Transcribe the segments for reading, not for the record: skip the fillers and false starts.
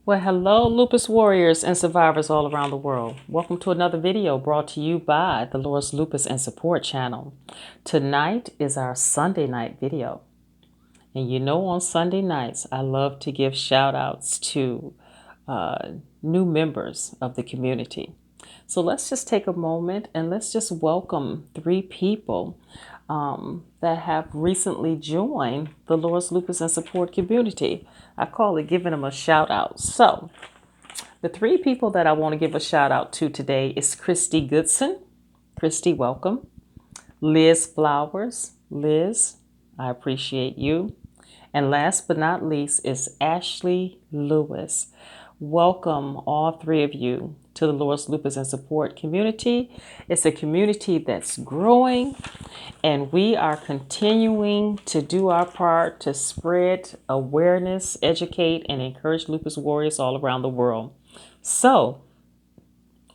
Well, hello, lupus warriors and survivors all around the world. Welcome to another video brought to you by the Lord's Lupus and Support channel. Tonight is our Sunday night video. And you know, on Sunday nights, I love to give shout outs to new members of the community. So let's just take a moment and let's just welcome three people that have recently joined the Lord's Lupus and Support community. I call it giving them a shout out. So the three people that I want to give a shout out to today is Christy Goodson. Christy, welcome. Liz Flowers. Liz, I appreciate you. And last but not least is Ashley Lewis. Welcome, all three of you, to the Lord's Lupus and Support community. It's a community that's growing, and we are continuing to do our part to spread awareness, educate, and encourage lupus warriors all around the world. So,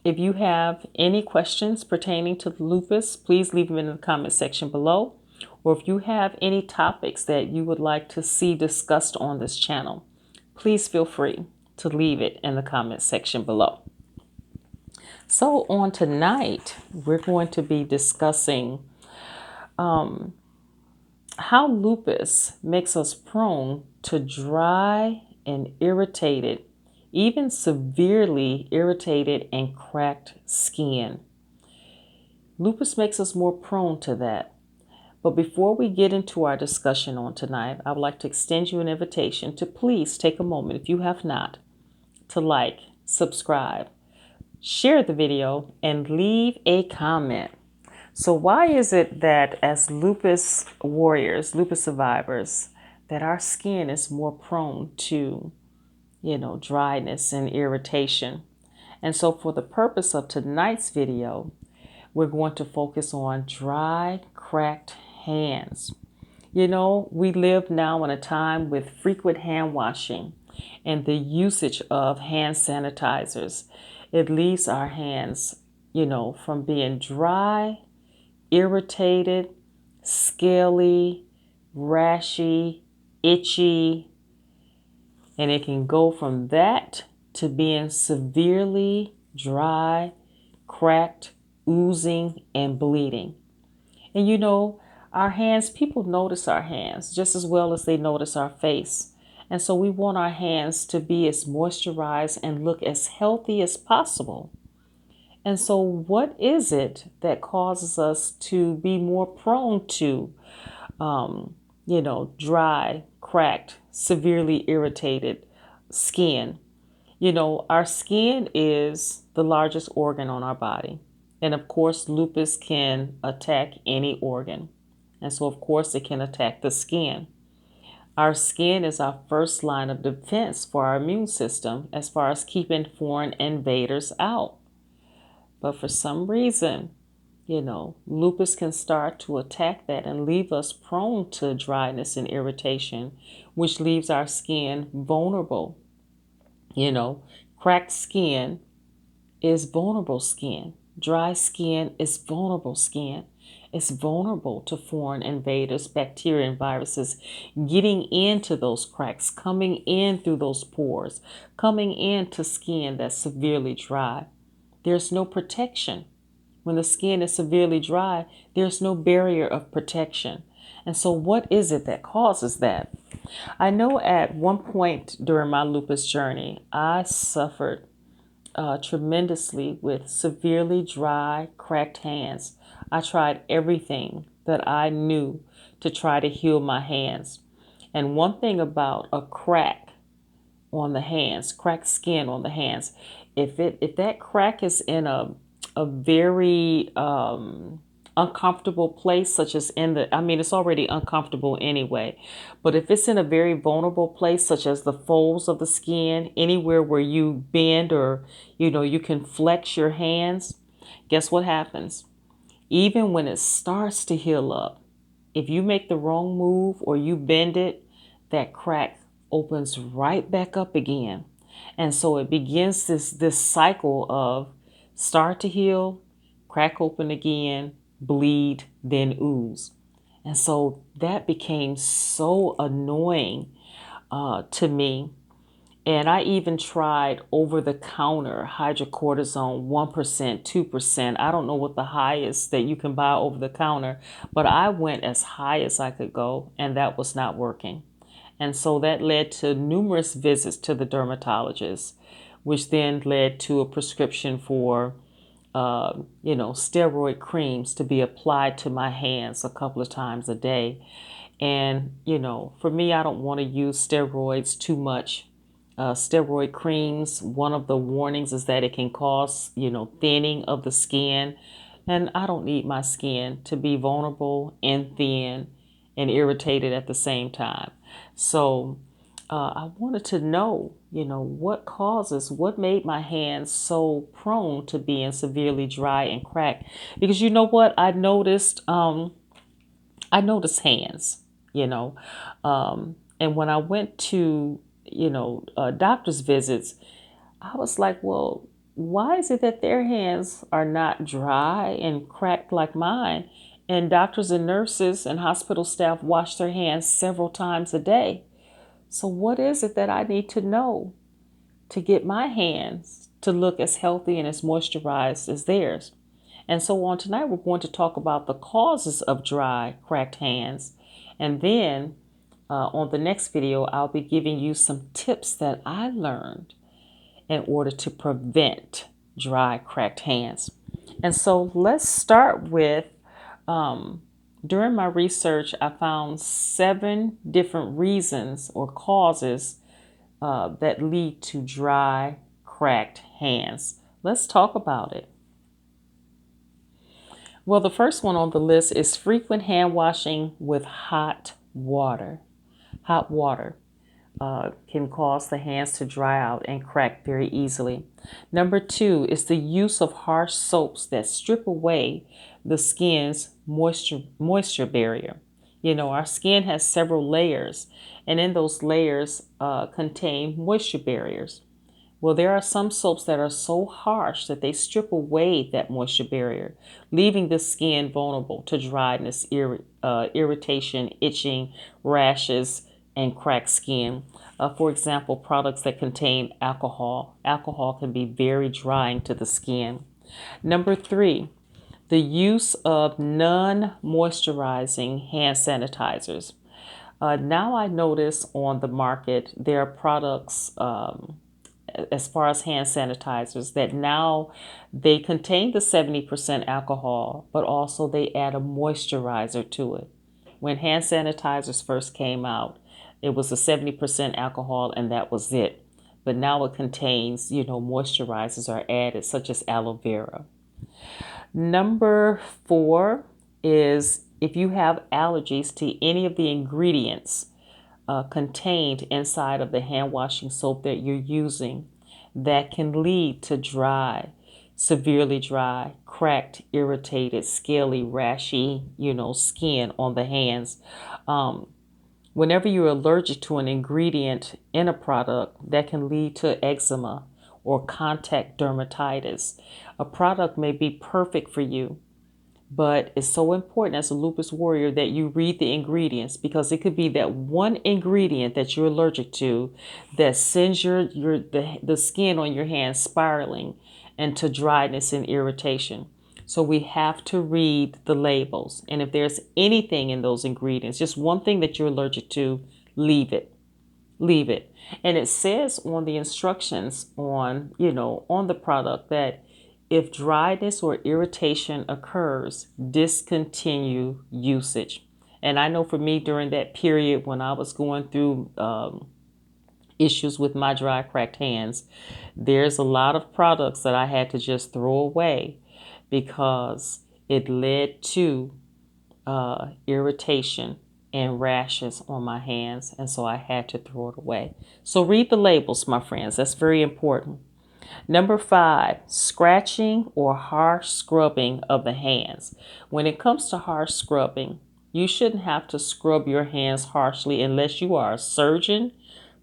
if you have any questions pertaining to lupus, please leave them in the comment section below. Or if you have any topics that you would like to see discussed on this channel, please feel free to leave it in the comment section below. So on tonight, we're going to be discussing how lupus makes us prone to dry and irritated, even severely irritated and cracked skin. Lupus makes us more prone to that. But before we get into our discussion on tonight, I would like to extend you an invitation to please take a moment, if you have not, to like, subscribe, share the video, and leave a comment. So why is it that as lupus warriors, lupus survivors, that our skin is more prone to, dryness and irritation? And so for the purpose of tonight's video, we're going to focus on dry, cracked hands. We live now in a time with frequent hand washing and the usage of hand sanitizers. It leaves our hands, from being dry, irritated, scaly, rashy, itchy, and it can go from that to being severely dry, cracked, oozing, and bleeding. And our hands, people notice our hands just as well as they notice our face. And so we want our hands to be as moisturized and look as healthy as possible. And so what is it that causes us to be more prone to, dry, cracked, severely irritated skin? Our skin is the largest organ on our body. And of course, lupus can attack any organ. And so, of course, it can attack the skin. Our skin is our first line of defense for our immune system as far as keeping foreign invaders out. But for some reason, lupus can start to attack that and leave us prone to dryness and irritation, which leaves our skin vulnerable. Cracked skin is vulnerable skin. Dry skin is vulnerable skin. It's vulnerable to foreign invaders, bacteria, and viruses getting into those cracks, coming in through those pores, coming into skin that's severely dry. There's no protection. When the skin is severely dry, there's no barrier of protection. And so what is it that causes that? I know at one point during my lupus journey, I suffered tremendously with severely dry, cracked hands. I tried everything that I knew to try to heal my hands. And one thing about a crack on the hands, cracked skin on the hands, if that crack is in a very uncomfortable place, such as it's already uncomfortable anyway, but if it's in a very vulnerable place, such as the folds of the skin, anywhere where you bend or, you can flex your hands, guess what happens? Even when it starts to heal up, if you make the wrong move or you bend it, that crack opens right back up again. And so it begins this cycle of start to heal, crack open again, bleed, then ooze. And so that became so annoying to me. And I even tried over the counter hydrocortisone 1%, 2%. I don't know what the highest that you can buy over the counter, but I went as high as I could go, and that was not working. And so that led to numerous visits to the dermatologist, which then led to a prescription for, steroid creams to be applied to my hands a couple of times a day. And, for me, I don't want to use steroids too much. Steroid creams, one of the warnings is that it can cause, thinning of the skin. And I don't need my skin to be vulnerable and thin and irritated at the same time. So I wanted to know, what made my hands so prone to being severely dry and cracked? Because you know what? I noticed hands, you know. And when I went to, doctor's visits, I was like, well, why is it that their hands are not dry and cracked like mine? And doctors and nurses and hospital staff wash their hands several times a day. So, what is it that I need to know to get my hands to look as healthy and as moisturized as theirs? And so on tonight, we're going to talk about the causes of dry, cracked hands. And then on the next video, I'll be giving you some tips that I learned in order to prevent dry, cracked hands. And so let's start with during my research, I found 7 different reasons or causes that lead to dry, cracked hands. Let's talk about it. Well, the first one on the list is frequent hand washing with hot water. Hot water can cause the hands to dry out and crack very easily. Number 2 is the use of harsh soaps that strip away the skin's moisture barrier. Our skin has several layers, and in those layers contain moisture barriers. Well, there are some soaps that are so harsh that they strip away that moisture barrier, leaving the skin vulnerable to dryness, irritation, itching, rashes, and cracked skin. For example, products that contain alcohol. Alcohol can be very drying to the skin. Number 3, the use of non-moisturizing hand sanitizers. Now I notice on the market there are products as far as hand sanitizers that now they contain the 70% alcohol, but also they add a moisturizer to it. When hand sanitizers first came out, it was a 70% alcohol and that was it. But now it contains, moisturizers are added such as aloe vera. Number 4 is if you have allergies to any of the ingredients contained inside of the hand washing soap that you're using, that can lead to dry, severely dry, cracked, irritated, scaly, rashy, skin on the hands. Whenever you're allergic to an ingredient in a product, that can lead to eczema or contact dermatitis. A product may be perfect for you, but it's so important as a lupus warrior that you read the ingredients, because it could be that one ingredient that you're allergic to that sends the skin on your hand spiraling into dryness and irritation. So we have to read the labels. And if there's anything in those ingredients, just one thing that you're allergic to, leave it. Leave it. And it says on the instructions on the product that if dryness or irritation occurs, discontinue usage. And I know for me during that period when I was going through issues with my dry, cracked hands, there's a lot of products that I had to just throw away because it led to irritation and rashes on my hands. And so I had to throw it away. So read the labels, my friends. That's very important. Number 5, scratching or harsh scrubbing of the hands. When it comes to harsh scrubbing, you shouldn't have to scrub your hands harshly unless you are a surgeon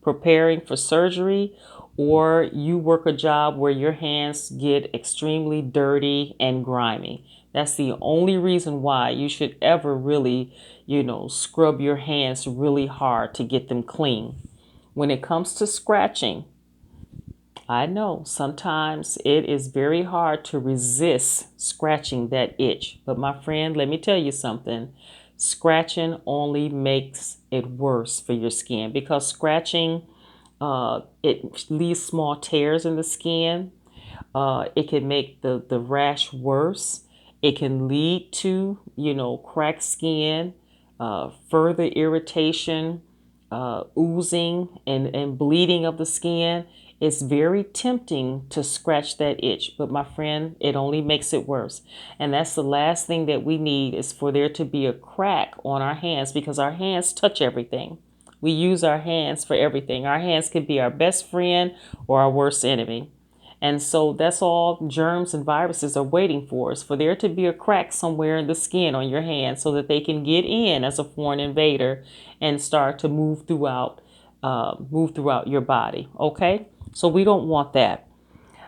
preparing for surgery or you work a job where your hands get extremely dirty and grimy. That's the only reason why you should ever really, scrub your hands really hard to get them clean. When it comes to scratching, I know sometimes it is very hard to resist scratching that itch. But my friend, let me tell you something. Scratching only makes it worse for your skin because scratching, it leaves small tears in the skin. It can make the rash worse. It can lead to, cracked skin, further irritation, oozing and bleeding of the skin. It's very tempting to scratch that itch, but my friend, it only makes it worse. And that's the last thing that we need is for there to be a crack on our hands because our hands touch everything. We use our hands for everything. Our hands can be our best friend or our worst enemy. And so that's all germs and viruses are waiting for is for there to be a crack somewhere in the skin on your hand so that they can get in as a foreign invader and start to move throughout your body. Okay, so we don't want that.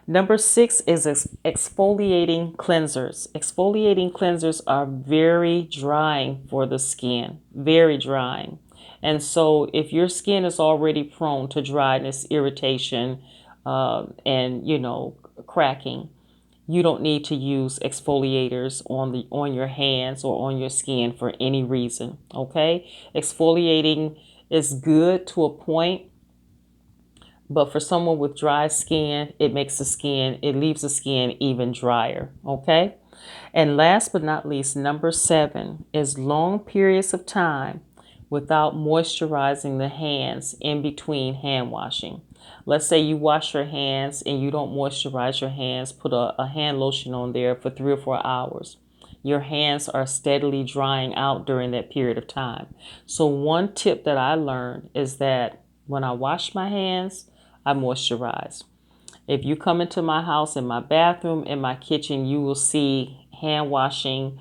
Number 6 is exfoliating cleansers. Exfoliating cleansers are very drying for the skin, very drying. And so if your skin is already prone to dryness, irritation, and cracking, you don't need to use exfoliators on your hands or on your skin for any reason. Okay, exfoliating is good to a point, but for someone with dry skin, it leaves the skin even drier. Okay, and last but not least, number 7 is long periods of time without moisturizing the hands in between hand washing. Let's say you wash your hands and you don't moisturize your hands, put a hand lotion on there for 3 or 4 hours. Your hands are steadily drying out during that period of time. So one tip that I learned is that when I wash my hands, I moisturize. If you come into my house, in my bathroom, in my kitchen, you will see hand washing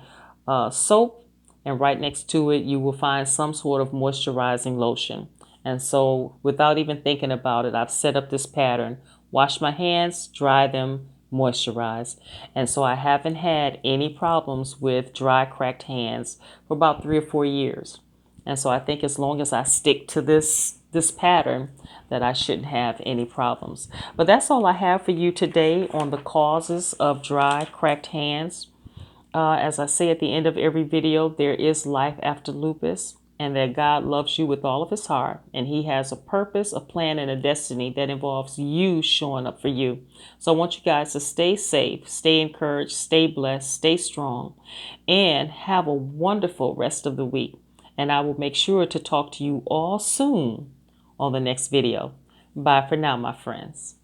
soap, and right next to it, you will find some sort of moisturizing lotion. And so without even thinking about it, I've set up this pattern. Wash my hands, dry them, moisturize. And so I haven't had any problems with dry, cracked hands for about 3 or 4 years. And so I think as long as I stick to this pattern, that I shouldn't have any problems. But that's all I have for you today on the causes of dry, cracked hands. As I say at the end of every video, there is life after lupus, and that God loves you with all of his heart, and he has a purpose, a plan, and a destiny that involves you showing up for you. So I want you guys to stay safe, stay encouraged, stay blessed, stay strong, and have a wonderful rest of the week. And I will make sure to talk to you all soon on the next video. Bye for now, my friends.